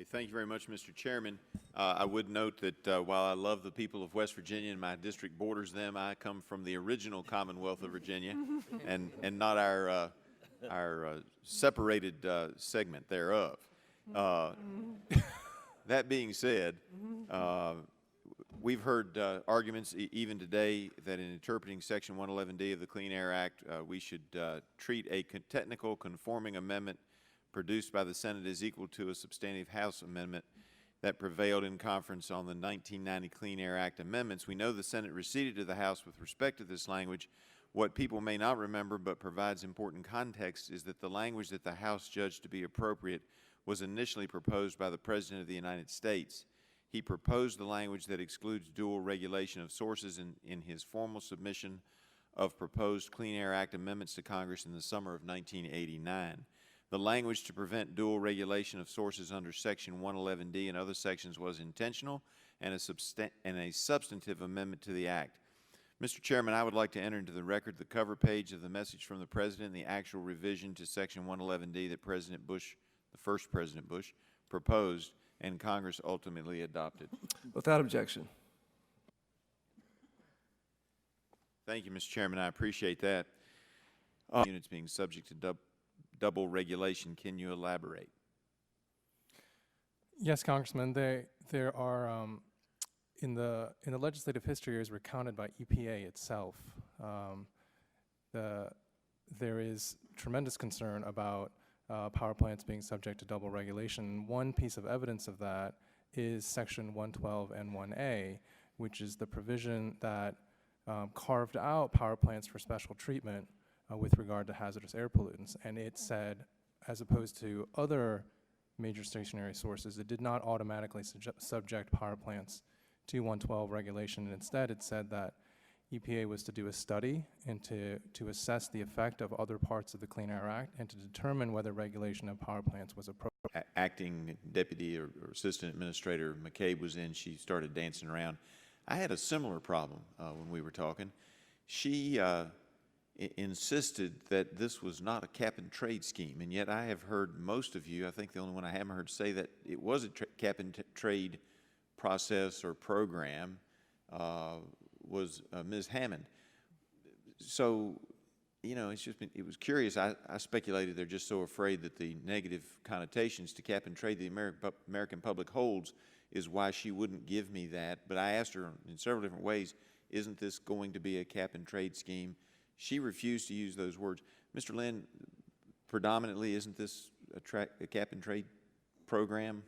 Hey, thank you very much, Mr. Chairman. I would note that while I love the people of West Virginia and my district borders them, I come from the original Commonwealth of Virginia and not our separated segment thereof. That being said, we've heard arguments even today that in interpreting Section 111D of the Clean Air Act, we should treat a technical conforming amendment produced by the Senate as equal to a substantive House amendment that prevailed in conference on the 1990 Clean Air Act amendments. We know the Senate receded to the House with respect to this language. What people may not remember but provides important context is that the language that the House judged to be appropriate was initially proposed by the President of the United States. He proposed the language that excludes dual regulation of sources in his formal submission of proposed Clean Air Act amendments to Congress in the summer of 1989. The language to prevent dual regulation of sources under Section 111D and other sections was intentional and a substantive amendment to the Act. Mr. Chairman, I would like to enter into the record the cover page of the message from the President and the actual revision to Section 111D that President Bush, the first President Bush, proposed and Congress ultimately adopted. Without objection. Thank you, Mr. Chairman. I appreciate that. Units being subject to double regulation. Can you elaborate? Yes, Congressman. There are in the legislative history as recounted by EPA itself. There is tremendous concern about power plants being subject to double regulation. One piece of evidence of that is Section 112 and 1A, which is the provision that carved out power plants for special treatment with regard to hazardous air pollutants. And it said, as opposed to other major stationary sources, it did not automatically subject power plants to 112 regulation. And instead, it said that EPA was to do a study and to assess the effect of other parts of the Clean Air Act and to determine whether regulation of power plants was appropriate. Acting Deputy or Assistant Administrator McCabe was in. She started dancing around. I had a similar problem when we were talking. She insisted that this was not a cap-and-trade scheme, and yet I have heard most of you, I think the only one I haven't heard say that it was a cap-and-trade process or program was Ms. Hammond. So, you know, it was curious. I speculated they're just so afraid that the negative connotations to cap-and-trade the American public holds is why she wouldn't give me that. But I asked her in several different ways, isn't this going to be a cap-and-trade scheme? She refused to use those words. Mr. Lynn, predominantly, isn't this a cap-and-trade program?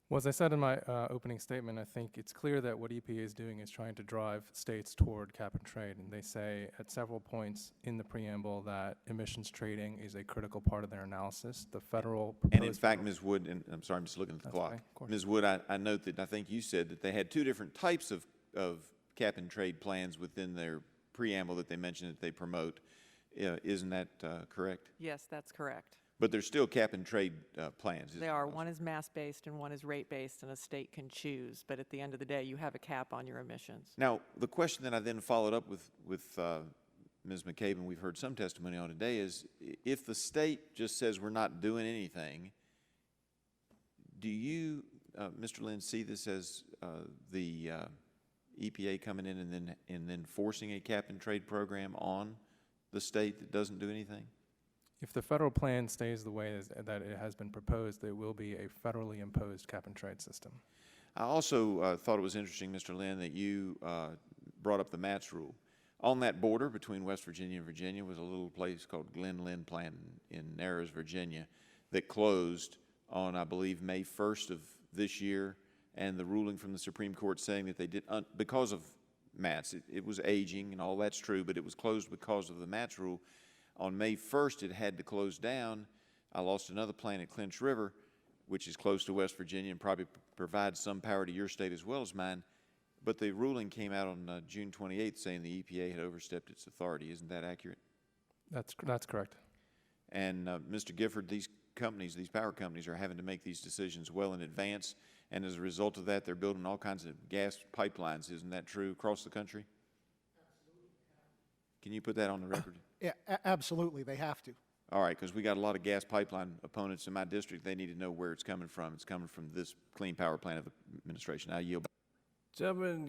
Well, as I said in my opening statement, I think it's clear that what EPA is doing is trying to drive states toward cap-and-trade. And they say at several points in the preamble that emissions trading is a critical part of their analysis. The federal and in fact, Ms. Wood, and I'm sorry, I'm just looking at the clock. Ms. Wood, I note that I think you said that they had two different types of cap-and-trade plans within their preamble that they mentioned that they promote. Isn't that correct? Yes, that's correct. But there's still cap-and-trade plans. They are. One is mass-based and one is rate-based, and a state can choose. But at the end of the day, you have a cap on your emissions. Now, the question that I then followed up with Ms. McCabe, and we've heard some testimony on today, is if the state just says we're not doing anything, do you, Mr. Lynn, see this as the EPA coming in and then forcing a cap-and-trade program on the state that doesn't do anything? If the federal plan stays the way that it has been proposed, there will be a federally imposed cap-and-trade system. I also thought it was interesting, Mr. Lynn, that you brought up the MATS rule. On that border between West Virginia and Virginia was a little place called Glen Lynn Plant in Narrows, Virginia, that closed on, I believe, May 1st of this year, and the ruling from the Supreme Court saying that they did, because of MATS, it was aging and all that's true, but it was closed because of the MATS rule. On May 1st, it had to close down. I lost another plant at Clinch River, which is close to West Virginia and probably provides some power to your state as well as mine. But the ruling came out on June 28th saying the EPA had overstepped its authority. Isn't that accurate? That's correct. And Mr. Gifford, these companies, these power companies are having to make these decisions well in advance. And as a result of that, they're building all kinds of gas pipelines. Isn't that true across the country? Absolutely. Can you put that on the record? Yeah, absolutely. They have to. All right, because we got a lot of gas pipeline opponents in my district. They need to know where it's coming from. It's coming from this Clean Power Plan Administration. I yield. Gentlemen,